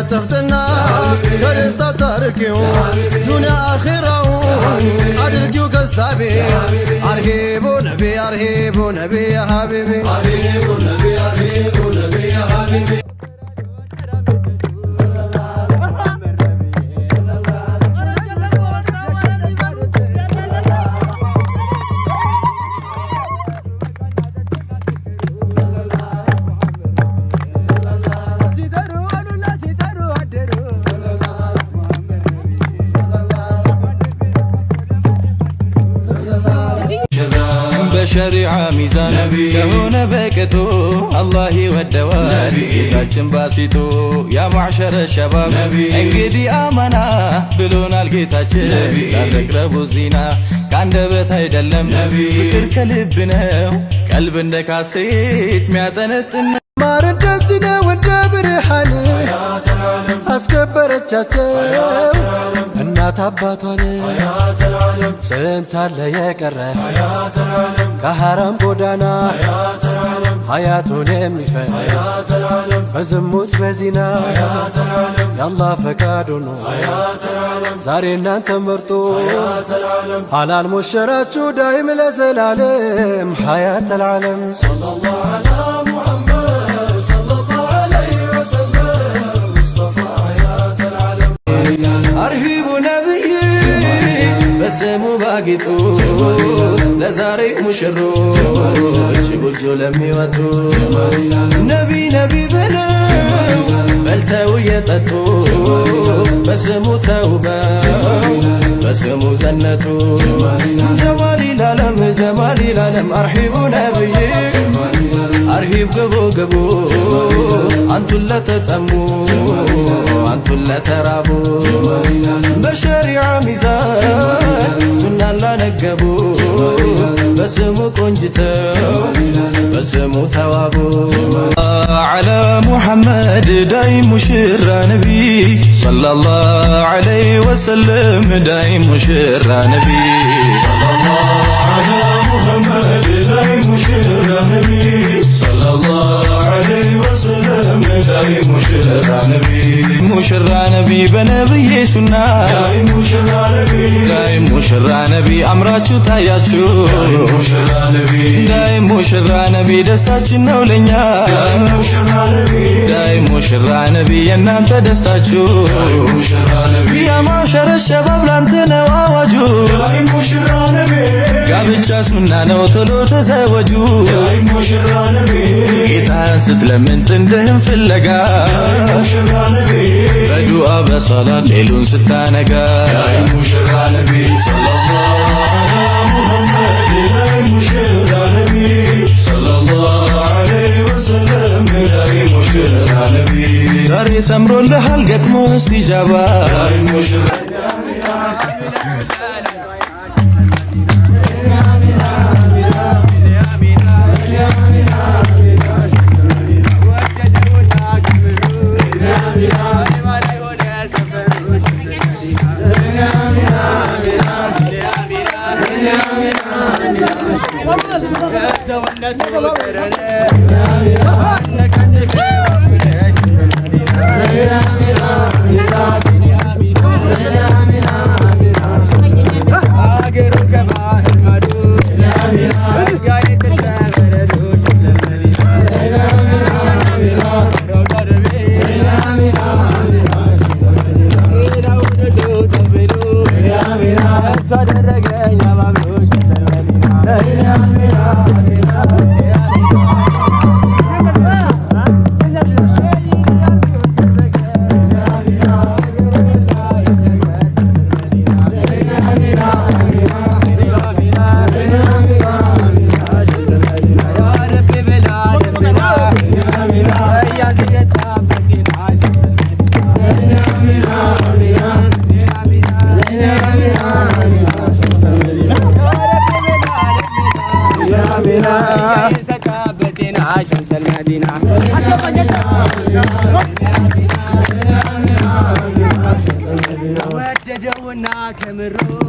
تفتنا كريستا تاركيو دنيا آخرة أدركيو كالسابي أرهيبو نبي أرهيبو نبي يا حبيبي أرهيبو نبي أرهيبو نبي يا حبيبي በሸሪዓ ሚዛን ከሆነ በቅጡ አላህ ይወደዋል ጌታችን ባሲጡ ያ ማዕሸረ ሸባብ እንግዲህ አማና ብሎናል ጌታችን ላተቅረቡ ዚና ከአንደበት አይደለም ፍቅር ከልብ ነው ቀልብ እንደ ካሴት ሚያጠነጥን ማር እንደዚህ ነው እንደ ብርሃን አስከበረቻቸው እናት አባቷን ስንት አለ የቀረ ከሐራም ጎዳና ሀያቱን የሚፈጅ በዝሙት በዚና የአላህ ፈቃድ ሆኖ ዛሬ እናንተ መርጦ ሐላል ሞሸራችሁ ዳይም ለዘላለም ሐያተል ዓለም ሰለላሁ ዐላ ሙሐመድ ሰለላሁ ዐለይሂ ወሰለም ሙስጠፋ ሐያተል ዓለም አርሂቡ ነብይ በስሙ ባጊጡ ለዛሬ ሙሽሮች ጎጆ ለሚወጡ ነቢ ነቢ ብለው በልተው የጠጡ በስሙ ተውበው በስሙ ዘነጡ ጀማሊ ላለም አርሂቡ ነብይ አርሂብ ግቡ ግቡ አንቱን ለተጠሙ አንቱን ለተራቡ በሸሪዓ ሚዛን ሱናን ላነገቡ በስሙ ቆንጅተው በስሙ ተዋቡ على محمد دايم مشرى نبي صلى الله عليه وسلم دايم مشرى نبي صلى الله على محمد دايم مشرى نبي صلى الله عليه وسلم دايم مشرى نبي مشرى نبي بنبي سنة دايم مشرى نبي دايم مشرى نبي أمراتشو تاياتشو دايم مشرى نبي دايم مشرى نبي دستاتشن نولنيا دايم مشرى نبي دايم مشرى نبي ينانت دستاتشو دايم مشرى نبي يا معشر الشباب لانتنا واواجو دايم مشرى نبي ጋብቻ ሱና ነው ቶሎ ተዘወጁ ዳይም ሙሽራ ነቢ ጌታን ስትለምን ጥንድህን ፍለጋ ዳይም ሙሽራ ነቢ በዱዓ በሰላት ሌሉን ስታነጋ ዳይም ሙሽራ ነቢ ሰለላሁ ዐላ ሙሐመድ ዳይም ሙሽራ ነቢ ሰለላሁ ዐለይሂ ወሰለም ዳይም ሙሽራ ነቢ ዛሬ ሰምሮልሃል ገጥሞ እስቲጃባ ዳይም ሙሽራ سلامنا سكابتنا شمس المدينة وددونا كمرو